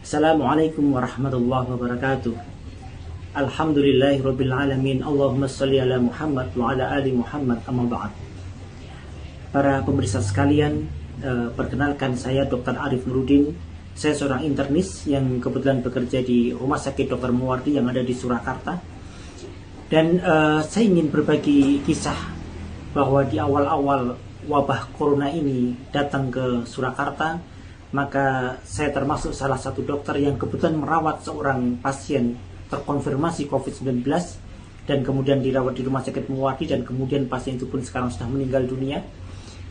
Assalamualaikum warahmatullahi wabarakatuh. Alhamdulillahirabbil alamin. Allahumma shalli ala Muhammad wa ala ali Muhammad, amma ba'd. Para pemirsa sekalian, perkenalkan saya Dr. Arif Nurudin. Saya seorang internis yang kebetulan bekerja di Rumah Sakit Dr. Muwardi yang ada di Surakarta. Dan saya ingin berbagi kisah bahwa di awal-awal wabah corona ini datang ke Surakarta, maka saya termasuk salah satu dokter yang kebetulan merawat seorang pasien terkonfirmasi COVID-19 dan kemudian dirawat di Rumah Sakit Muwardi, dan kemudian pasien itu pun sekarang sudah meninggal dunia.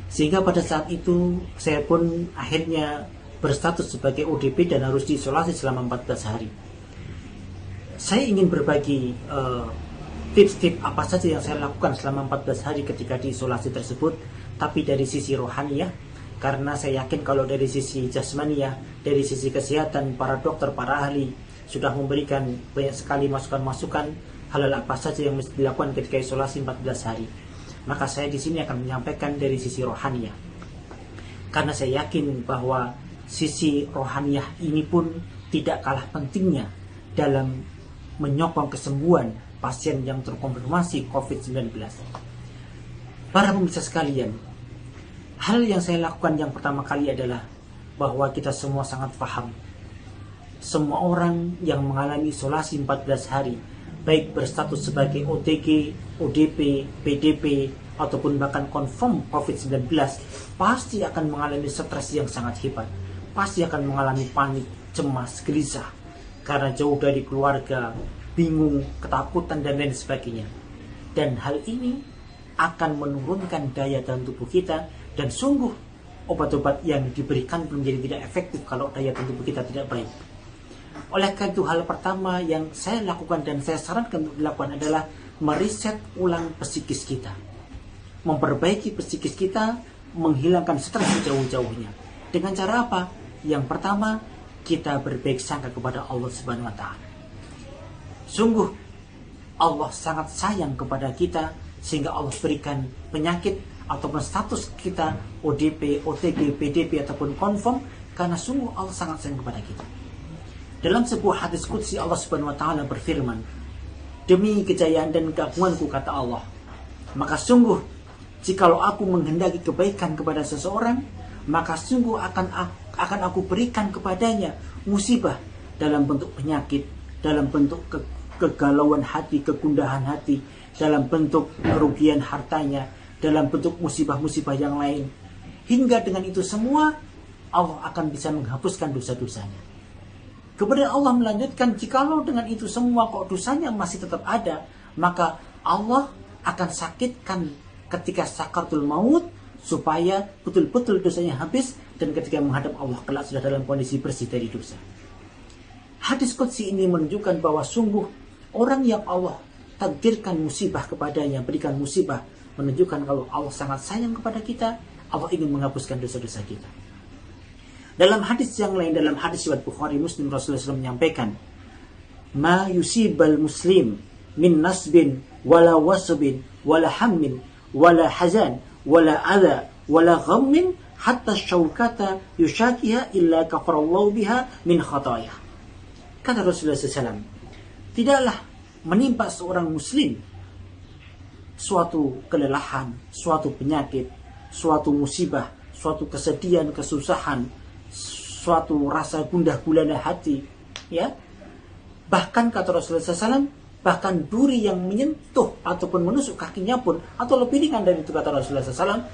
Sehingga pada saat itu saya pun akhirnya berstatus sebagai ODP dan harus diisolasi selama 14 hari. Saya ingin berbagi tips-tips apa saja yang saya lakukan selama 14 hari ketika diisolasi tersebut, tapi dari sisi rohaniyah. Karena saya yakin kalau dari sisi jasmaniah, dari sisi kesehatan, para dokter, para ahli sudah memberikan banyak sekali masukan-masukan hal-hal apa saja yang mesti dilakukan ketika isolasi 14 hari. Maka saya di sini akan menyampaikan dari sisi rohaniyah. Karena saya yakin bahwa sisi rohaniyah ini pun tidak kalah pentingnya dalam menyokong kesembuhan pasien yang terkonfirmasi COVID-19. Para pemirsa sekalian, hal yang saya lakukan yang pertama kali adalah bahwa kita semua sangat paham. Semua orang yang mengalami isolasi 14 hari, baik berstatus sebagai OTG, ODP, PDP, ataupun bahkan confirm COVID-19, pasti akan mengalami stres yang sangat hebat. Pasti akan mengalami panik, cemas, gelisah, karena jauh dari keluarga, bingung, ketakutan, dan lain sebagainya. Dan hal ini akan menurunkan daya tahan tubuh kita, dan sungguh obat-obat yang diberikan menjadi tidak efektif kalau daya tahan tubuh kita tidak baik. Oleh karena itu, hal pertama yang saya lakukan dan saya sarankan untuk dilakukan adalah meriset ulang psikis kita, memperbaiki psikis kita, menghilangkan stres sejauh-jauhnya. Dengan cara apa? Yang pertama, kita berbaik sangka kepada Allah Subhanahu wa Ta'ala. Sungguh Allah sangat sayang kepada kita, sehingga Allah berikan penyakit ataupun status kita ODP, OTG, PDP ataupun confirm, karena sungguh Allah sangat sayang kepada kita. Dalam sebuah hadis qudsi Allah Subhanahu wa Ta'ala berfirman, demi kejayaan dan keagunganku, kata Allah, maka sungguh jikalau aku menghendaki kebaikan kepada seseorang, maka sungguh akan aku berikan kepadanya musibah dalam bentuk penyakit, dalam bentuk kegalauan hati, kegundahan hati, dalam bentuk kerugian hartanya, dalam bentuk musibah-musibah yang lain. Hingga dengan itu semua Allah akan bisa menghapuskan dosa-dosanya. Kemudian Allah melanjutkan, jikalau dengan itu semua kok dosanya masih tetap ada, maka Allah akan sakitkan ketika sakaratul maut, supaya betul-betul dosanya habis, dan ketika menghadap Allah kelak sudah dalam kondisi bersih dari dosa. Hadis qudsi ini menunjukkan bahwa sungguh orang yang Allah takdirkan musibah kepadanya, berikan musibah, menunjukkan kalau Allah sangat sayang kepada kita, Allah ingin menghapuskan dosa-dosa kita. Dalam hadis yang lain, dalam hadis riwayat Bukhari Muslim, Rasulullah SAW menyampaikan, ma yusibal muslim min nasbin wala wasbin wala hammin wala hazan wala adha wala ghammin hatta syaukata yushakiha illa kafarallahu biha min khatayah. Kata Rasulullah SAW, tidaklah menimpa seorang muslim suatu kelelahan, suatu penyakit, suatu musibah, suatu kesedihan, kesusahan, suatu rasa gundah gulana hati, ya. Bahkan kata Rasulullah SAW, bahkan duri yang menyentuh ataupun menusuk kakinya pun, atau lebih ringan dari itu kata Rasulullah SAW,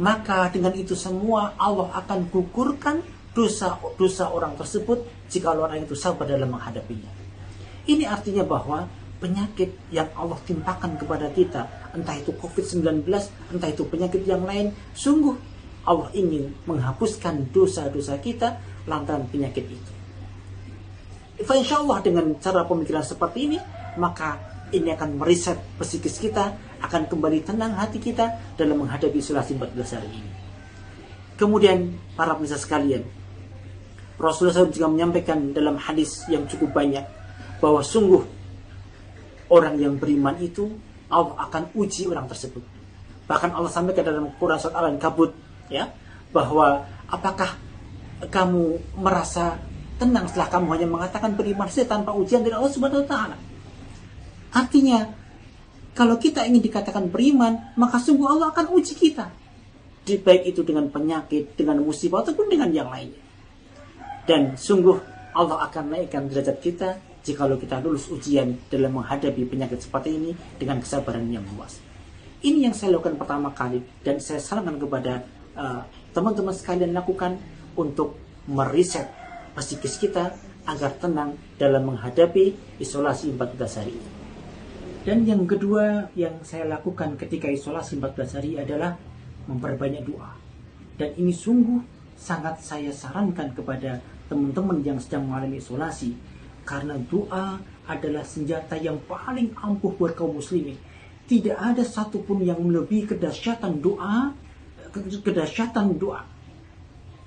maka dengan itu semua Allah akan gugurkan dosa-dosa orang tersebut jika orang itu sabar dalam menghadapinya. Ini artinya bahwa penyakit yang Allah timpakan kepada kita, entah itu COVID-19, entah itu penyakit yang lain, sungguh Allah ingin menghapuskan dosa-dosa kita lantaran penyakit itu. Insya Allah dengan cara pemikiran seperti ini, maka ini akan meriset psikis kita, akan kembali tenang hati kita dalam menghadapi isolasi 14 hari ini. Kemudian para pemirsa sekalian, Rasulullah SAW juga menyampaikan dalam hadis yang cukup banyak bahwa sungguh orang yang beriman itu Allah akan uji orang tersebut. Bahkan Allah sampaikan dalam Quran surat Al-Ankabut, ya, bahwa apakah kamu merasa tenang setelah kamu hanya mengatakan beriman saja tanpa ujian dari Allah Subhanahu wa taala. Artinya, kalau kita ingin dikatakan beriman, maka sungguh Allah akan uji kita. Baik itu dengan penyakit, dengan musibah, ataupun dengan yang lainnya. Dan sungguh Allah akan naikkan derajat kita jikalau kita lulus ujian dalam menghadapi penyakit seperti ini dengan kesabaran yang luas. Ini yang saya lakukan pertama kali, dan saya sarankan kepada teman-teman sekalian lakukan untuk meriset psikis kita agar tenang dalam menghadapi isolasi 14 hari. Dan yang kedua yang saya lakukan ketika isolasi 14 hari adalah memperbanyak doa. Dan ini sungguh sangat saya sarankan kepada teman-teman yang sedang mengalami isolasi, karena doa adalah senjata yang paling ampuh buat kaum muslimin. Tidak ada satupun yang melebihi kedahsyatan doa.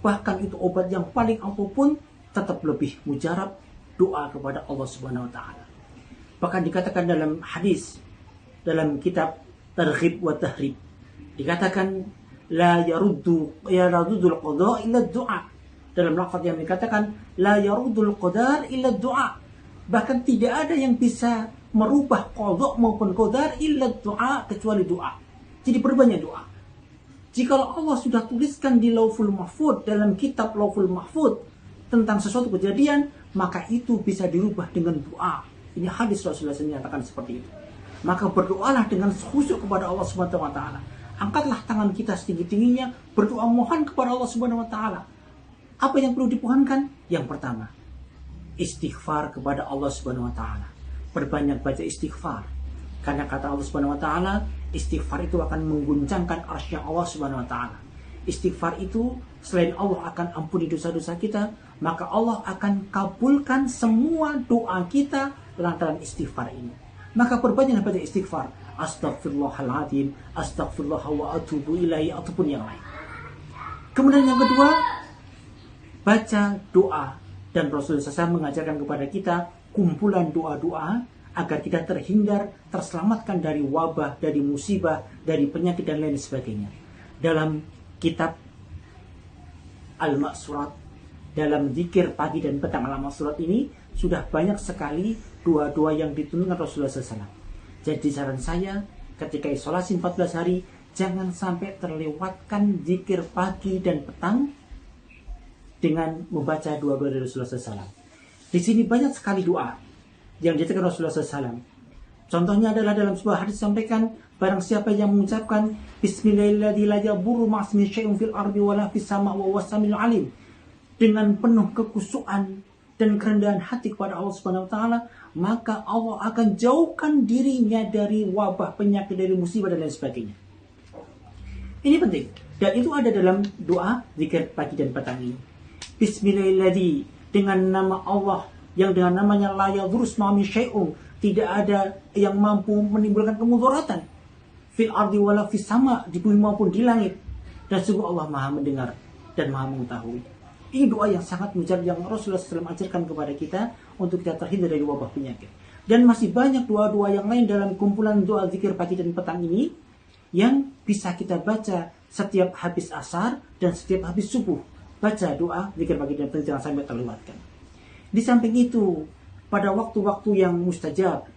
Bahkan itu obat yang paling ampuh pun tetap lebih mujarab doa kepada Allah Subhanahu wa taala. Bahkan dikatakan dalam hadis dalam kitab Targhib wa Tahrib, dikatakan la yaruddul qada illa du'a. Dalam lafaz yang dikatakan la yaruddul qadar illa du'a. Bahkan tidak ada yang bisa merubah qada maupun qadar illa du'a, kecuali doa. Jadi perbanyak doa. Jika Allah sudah tuliskan di Lauhul Mahfuz, dalam kitab Lauhul Mahfuz tentang sesuatu kejadian, maka itu bisa dirubah dengan doa. Ini hadis Rasulullah SAW menyatakan seperti itu. Maka berdoalah dengan khusyuk kepada Allah Subhanahu wa taala. Angkatlah tangan kita setinggi-tingginya, berdoa mohon kepada Allah Subhanahu wa taala. Apa yang perlu dipohonkan? Yang pertama, istighfar kepada Allah Subhanahu wa taala. Perbanyak baca istighfar. Karena kata Allah Subhanahu wa taala, istighfar itu akan mengguncangkan arsy Allah Subhanahu wa taala. Istighfar itu selain Allah akan ampuni dosa-dosa kita, maka Allah akan kabulkan semua doa kita lantaran istighfar ini. Maka perbanyaklah baca istighfar. Astaghfirullahaladzim, astaghfirullah wa atubu ilaihi, ataupun yang lain. Kemudian yang kedua, baca doa. Dan Rasulullah SAW mengajarkan kepada kita kumpulan doa-doa agar kita terhindar, terselamatkan dari wabah, dari musibah, dari penyakit dan lain sebagainya. Dalam kitab Al-Ma'surat, dalam zikir pagi dan petang Al-Ma'surat ini sudah banyak sekali doa-doa yang ditunjukkan Rasulullah SAW. Jadi saran saya ketika isolasi 14 hari, jangan sampai terlewatkan zikir pagi dan petang dengan membaca doa-doa dari Rasulullah SAW. Di sini banyak sekali doa yang diajarkan Rasulullah SAW. Contohnya adalah dalam sebuah hadis sampaikan, barang siapa yang mengucapkan Bismillahirrahmanirrahim la yadurru ma'asmi syai'un fil ardi wala fis sama' wa huwas samiul alim, dengan penuh kekhusyuan dan kerendahan hati kepada Allah Subhanahu wa taala, maka Allah akan jauhkan dirinya dari wabah, penyakit, dari musibah dan lain sebagainya. Ini penting, dan itu ada dalam doa zikir pagi dan petang ini. Bismillahirrahmanirrahim, dengan nama Allah yang dengan namanya la yadurru ma'asmi syai'un, tidak ada yang mampu menimbulkan kemudaratan fil ardi wala fis sama, di bumi maupun di langit, dan sungguh Allah Maha mendengar dan Maha mengetahui. Ini doa yang sangat mujarab yang Rasulullah SAW ajarkan kepada kita untuk kita terhindar dari wabah penyakit. Dan masih banyak doa-doa yang lain dalam kumpulan doa zikir pagi dan petang ini yang bisa kita baca setiap habis asar dan setiap habis subuh. Baca doa zikir pagi dan petang, jangan sampai terlewatkan. Di samping itu, pada waktu-waktu yang mustajab,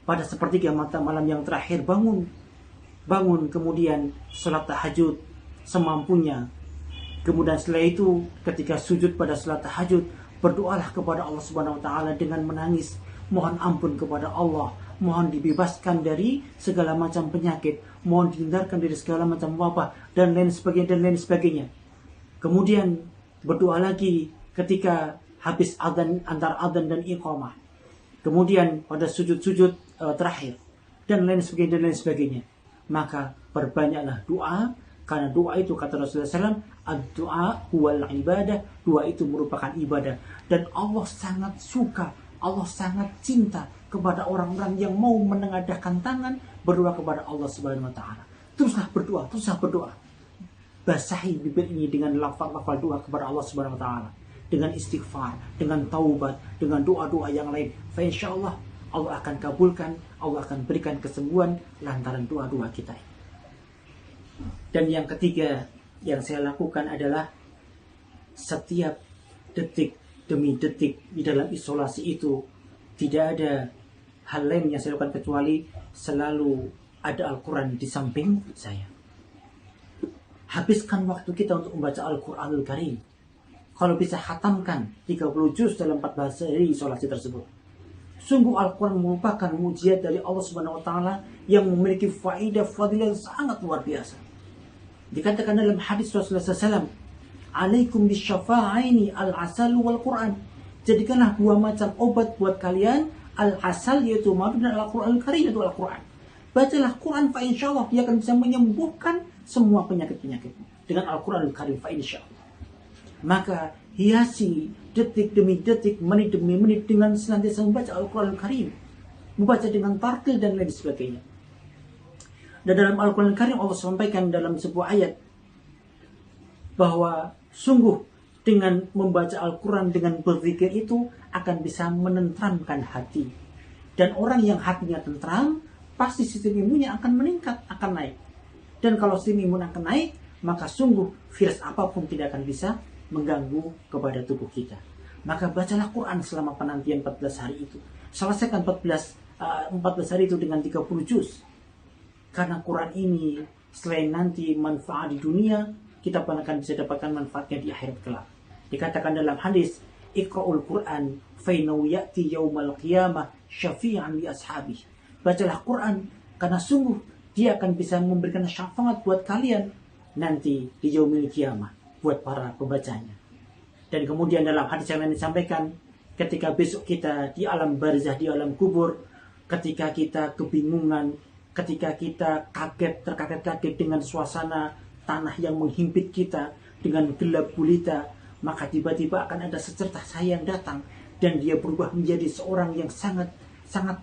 pada sepertiga malam yang terakhir, bangun kemudian sholat tahajud semampunya. Kemudian setelah itu ketika sujud pada salat tahajud, berdoalah kepada Allah Subhanahu wa taala dengan menangis, mohon ampun kepada Allah, mohon dibebaskan dari segala macam penyakit, mohon dihindarkan dari segala macam wabah dan lain sebagainya. Kemudian berdoa lagi ketika habis adzan, antara adzan dan iqamah. Kemudian pada sujud-sujud terakhir dan lain sebagainya. Maka perbanyaklah doa, karena doa itu kata Rasulullah SAW, ad-doa huwal ibadah, doa itu merupakan ibadah. Dan Allah sangat suka, Allah sangat cinta kepada orang-orang yang mau menengadahkan tangan berdoa kepada Allah Subhanahu wa taala. Teruslah berdoa. Basahi bibir ini dengan lafaz-lafaz doa kepada Allah Subhanahu wa taala, dengan istighfar, dengan taubat, dengan doa-doa yang lain. Fa insyaallah Allah akan kabulkan, Allah akan berikan kesembuhan lantaran doa-doa kita. Dan yang ketiga yang saya lakukan adalah setiap detik demi detik di dalam isolasi itu tidak ada hal lain yang saya lakukan kecuali selalu ada Al-Quran di samping saya. Habiskan waktu kita untuk membaca Al-Quranul Karim. Kalau bisa khatamkan 30 juz dalam 14 hari isolasi tersebut. Sungguh Al-Quran merupakan mujizat dari Allah Subhanahu wa taala yang memiliki fadilah yang sangat luar biasa. Dikatakan dalam hadis Rasulullah SAW, "Alaikum bisyafa'aini al-asal wal Quran." Jadikanlah dua macam obat buat kalian, al-asal yaitu madu dan Al-Quranul Karim yaitu Al-Quran. Bacalah Quran, fa insyaallah dia akan bisa menyembuhkan semua penyakit-penyakitmu dengan Al-Quranul Karim, fa insyaallah. Maka hiasi detik demi detik, menit demi menit dengan senantiasa membaca Al-Quranul Karim, membaca dengan tartil dan lain sebagainya. Dan dalam Al-Quranul Karim Allah sampaikan dalam sebuah ayat bahwa sungguh dengan membaca Al-Quran, dengan berzikir itu akan bisa menenteramkan hati. Dan orang yang hatinya tentram, pasti sistem imunnya akan meningkat, akan naik. Dan kalau sistem imun akan naik, maka sungguh virus apapun tidak akan bisa mengganggu kepada tubuh kita. Maka bacalah Quran selama penantian 14 hari itu. Selesaikan 14 hari itu dengan 30 juz. Karena Quran ini selain nanti manfaat di dunia, kita pun akan bisa dapatkan manfaatnya di akhirat kelak. Dikatakan dalam hadis, "Iqra'ul Quran fa innahu ya'ti yaumal qiyamah syafi'an li ashabihi." Bacalah Quran karena sungguh dia akan bisa memberikan syafaat buat kalian nanti di yaumil qiyamah buat para pembacanya. Dan kemudian dalam hadis yang lain disampaikan, ketika besok kita di alam barzah, di alam kubur, ketika kita kebingungan, ketika kita terkaget-kaget dengan suasana tanah yang menghimpit kita dengan gelap gulita, maka tiba-tiba akan ada secercah cahaya yang datang dan dia berubah menjadi seorang yang sangat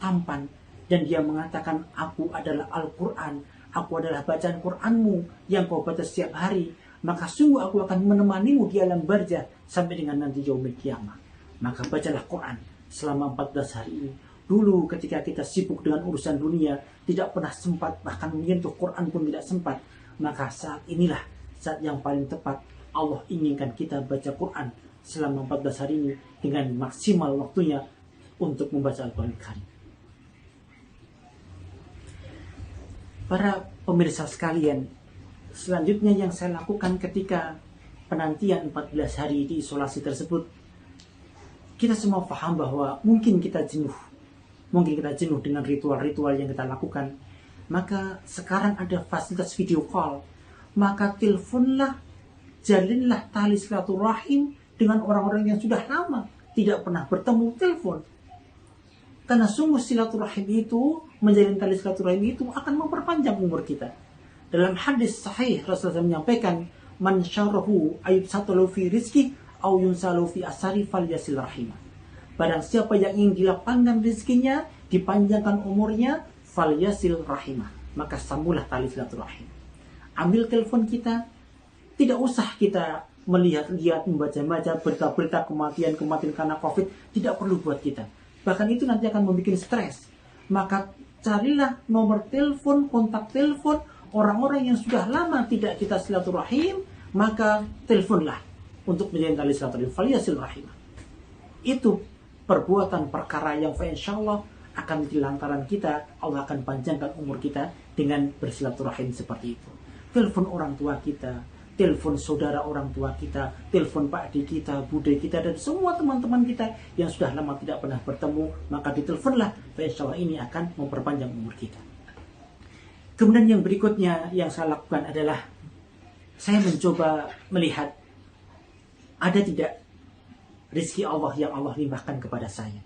tampan, dan dia mengatakan, "Aku adalah Al-Quran, aku adalah bacaan Quranmu yang kau baca setiap hari. Maka sungguh aku akan menemanimu di alam barzah sampai dengan nanti yaumil qiyamah." Maka bacalah Quran selama 14 hari ini. Dulu ketika kita sibuk dengan urusan dunia, tidak pernah sempat, bahkan menyentuh Quran pun tidak sempat. Maka saat inilah saat yang paling tepat. Allah inginkan kita baca Quran selama 14 hari ini dengan maksimal waktunya untuk membaca Al-Quran Karim. Para pemirsa sekalian, selanjutnya yang saya lakukan ketika penantian 14 hari di isolasi tersebut, kita semua paham bahwa mungkin kita jenuh dengan ritual-ritual yang kita lakukan. Maka sekarang ada fasilitas video call, maka teleponlah, jalinlah tali silaturahim dengan orang-orang yang sudah lama tidak pernah bertemu, telepon. Karena sungguh silaturahim itu, menjalin tali silaturahim itu akan memperpanjang umur kita. Dalam hadis sahih Rasulullah menyampaikan, "Man syarahu ayub satalu fi rizki au yunsalu fi asari falyasil rahimah." Barang siapa yang ingin dilapangkan rezekinya, dipanjangkan umurnya, falyasil rahimah, maka sambunglah tali silaturahim. Ambil telepon kita, tidak usah kita melihat-lihat, membaca-baca berita-berita kematian karena COVID, tidak perlu buat kita. Bahkan itu nanti akan membuat stres. Maka carilah nomor telepon, kontak telepon orang-orang yang sudah lama tidak kita silaturahim, maka teleponlah untuk menjalin tali silaturahim, falyasil rahimah. Itu perbuatan perkara yang insyaallah akan menjadi lantaran kita, Allah akan panjangkan umur kita dengan bersilaturahim seperti itu. Telepon orang tua kita, telepon saudara orang tua kita, telepon pak adik kita, bude kita, dan semua teman-teman kita yang sudah lama tidak pernah bertemu, maka diteleponlah, insyaallah ini akan memperpanjang umur kita. Kemudian yang berikutnya yang saya lakukan adalah saya mencoba melihat ada tidak rezeki Allah yang Allah limpahkan kepada saya.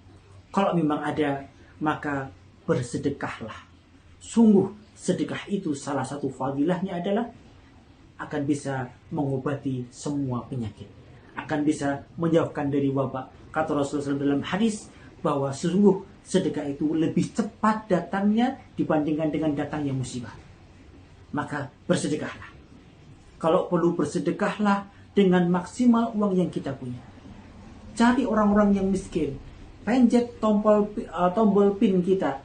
Kalau memang ada, maka bersedekahlah. Sungguh sedekah itu salah satu fadilahnya adalah akan bisa mengobati semua penyakit, akan bisa menjauhkan dari wabak. Kata Rasulullah SAW dalam hadis bahwa sungguh sedekah itu lebih cepat datangnya dibandingkan dengan datangnya musibah. Maka bersedekahlah. Kalau perlu bersedekahlah dengan maksimal uang yang kita punya. Cari orang-orang yang miskin, pencet tombol pin kita,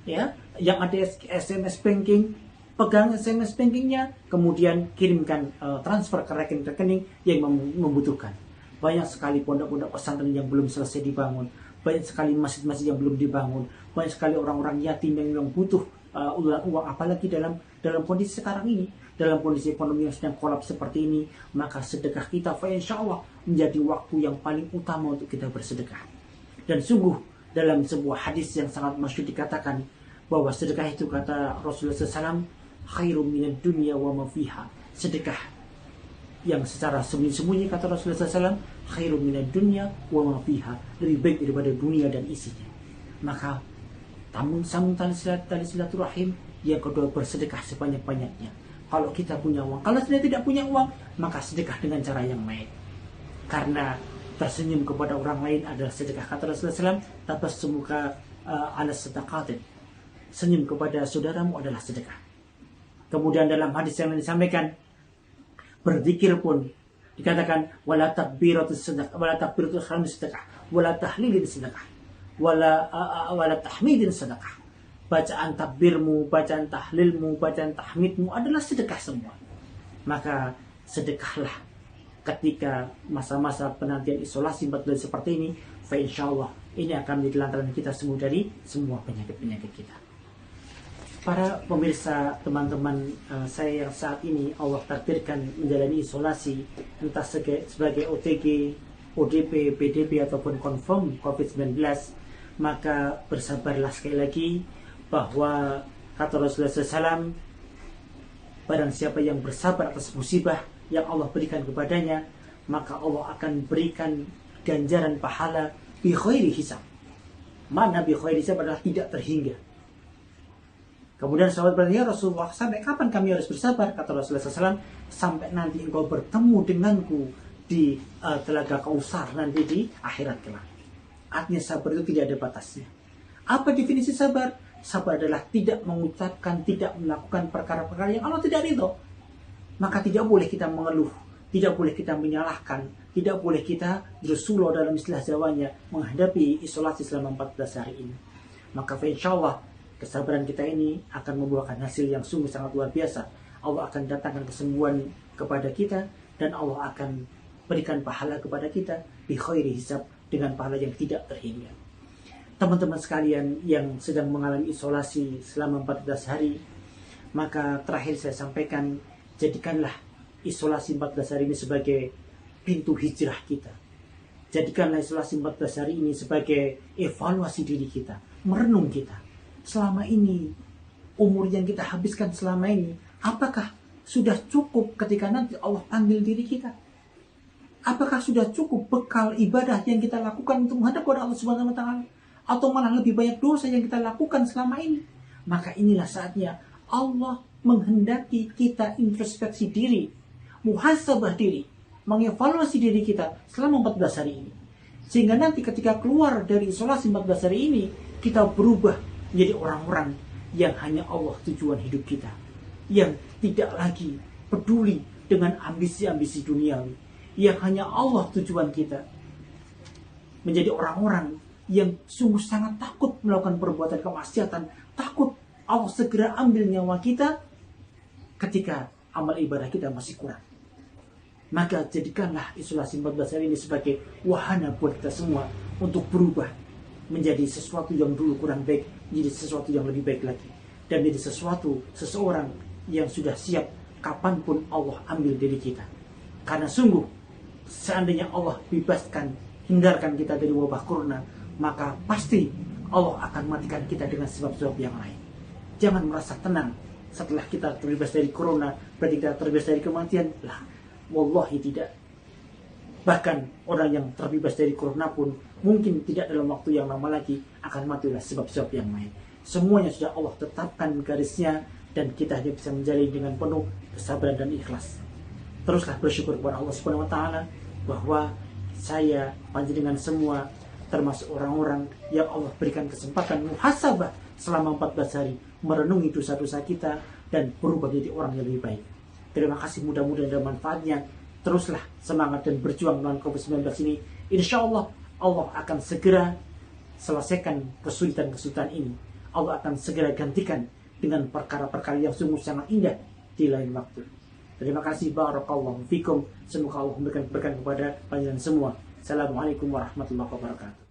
ya, yang ada SMS banking, pegang SMS bankingnya, kemudian kirimkan transfer ke rekening yang membutuhkan. Banyak sekali pondok-pondok pesantren yang belum selesai dibangun. Banyak sekali masjid-masjid yang belum dibangun. Banyak sekali orang-orang yatim yang memang butuh uang, apalagi dalam kondisi sekarang ini, dalam kondisi ekonomi yang sedang kolaps seperti ini. Maka sedekah kita insya Allah menjadi waktu yang paling utama untuk kita bersedekah. Dan sungguh dalam sebuah hadis yang sangat masyhur dikatakan bahwa sedekah itu, kata Rasulullah SAW, khairum minad dunya wa ma fiha. Sedekah yang secara sembunyi-sembunyi, kata Rasulullah SAW, khairum minad dunya wa ma fiha, lebih baik daripada dunia dan isinya. Maka sambung tali silaturahim. Yang kedua, bersedekah sebanyak-banyaknya. Kalau kita punya uang, kalau sudah tidak punya uang, maka sedekah dengan cara yang baik. Karena tersenyum kepada orang lain adalah sedekah, kata Rasulullah SAW, tabassumuka ala sadaqatin. Senyum kepada saudaramu adalah sedekah. Kemudian dalam hadis yang disampaikan, berzikir pun dikatakan wala takbiratus sedekah, wala takbiratul ihram sedekah, wala tahlilin sedekah, wala tahmidin sedekah. Bacaan takbirmu, bacaan tahlilmu, bacaan tahmidmu adalah sedekah semua. Maka sedekahlah ketika masa-masa penantian isolasi 4 bulan seperti ini. Fa insyaallah ini akan menjadi lantaran kita sembuh dari semua penyakit-penyakit kita. Para pemirsa, teman-teman saya yang saat ini Allah takdirkan menjalani isolasi, entah sebagai OTG, ODP, PDP ataupun confirm COVID-19, maka bersabarlah sekali lagi, bahwa kata Rasulullah SAW, barang siapa yang bersabar atas musibah yang Allah berikan kepadanya, maka Allah akan berikan ganjaran pahala bi khairi hisab. Mana bi khairi hisab adalah tidak terhingga. Kemudian sahabat bertanya, Rasulullah, sampai kapan kami harus bersabar? Kata Rasulullah SAW, sampai nanti engkau bertemu denganku di telaga Kausar, nanti di akhirat kelak. Artinya sabar itu tidak ada batasnya. Apa definisi sabar? Sabar adalah tidak mengucapkan, tidak melakukan perkara-perkara yang Allah tidak ridho. Maka tidak boleh kita mengeluh, tidak boleh kita menyalahkan, tidak boleh kita Rasulullah dalam istilah Jawanya menghadapi isolasi selama 14 hari ini. Maka insyaallah kesabaran kita ini akan membuahkan hasil yang sungguh sangat luar biasa. Allah akan datangkan kesembuhan kepada kita, dan Allah akan berikan pahala kepada kita bi khairi hisab, dengan pahala yang tidak terhingga. Teman-teman sekalian yang sedang mengalami isolasi selama 14 hari, maka terakhir saya sampaikan, jadikanlah isolasi 14 hari ini sebagai pintu hijrah kita. Jadikanlah isolasi 14 hari ini sebagai evaluasi diri kita, merenung kita. Selama ini, umur yang kita habiskan selama ini, apakah sudah cukup ketika nanti Allah panggil diri kita? Apakah sudah cukup bekal ibadah yang kita lakukan untuk menghadap kepada Allah Subhanahu wa Ta'ala? Atau malah lebih banyak dosa yang kita lakukan selama ini? Maka inilah saatnya Allah menghendaki kita introspeksi diri, muhasabah diri, mengevaluasi diri kita selama 14 hari ini. Sehingga nanti ketika keluar dari isolasi 14 hari ini, kita berubah menjadi orang-orang yang hanya Allah tujuan hidup kita, yang tidak lagi peduli dengan ambisi-ambisi duniawi, yang hanya Allah tujuan kita. Menjadi orang-orang yang sungguh sangat takut melakukan perbuatan kemaksiatan, takut Allah segera ambil nyawa kita ketika amal ibadah kita masih kurang. Maka jadikanlah isolasi 14 hari ini sebagai wahana buat kita semua untuk berubah menjadi sesuatu yang dulu kurang baik, menjadi sesuatu yang lebih baik lagi, dan menjadi seseorang yang sudah siap kapanpun Allah ambil dari kita. Karena sungguh seandainya Allah bebaskan, hindarkan kita dari wabah corona, maka pasti Allah akan matikan kita dengan sebab-sebab yang lain. Jangan merasa tenang setelah kita terbebas dari corona, berarti kita terbebas dari kematian. Lah, wallahi tidak. Bahkan orang yang terbebas dari corona pun mungkin tidak dalam waktu yang lama lagi akan mati oleh sebab-sebab yang lain. Semuanya sudah Allah tetapkan garisnya, dan kita hanya bisa menjalani dengan penuh kesabaran dan ikhlas. Teruslah bersyukur kepada Allah Subhanahu wa Ta'ala bahwa saya, panjenengan semua, termasuk orang-orang yang Allah berikan kesempatan muhasabah selama 14 hari, merenungi dosa-dosa kita dan berubah menjadi orang yang lebih baik. Terima kasih, mudah-mudahan ada manfaatnya. Teruslah semangat dan berjuang melawan COVID-19 ini. Insya Allah, Allah akan segera selesaikan kesulitan-kesulitan ini. Allah akan segera gantikan dengan perkara-perkara yang sungguh sangat indah di lain waktu. Terima kasih, barakallahu fikum. Semoga Allah memberikan keberkahan kepada panjenengan semua. Assalamualaikum warahmatullahi wabarakatuh.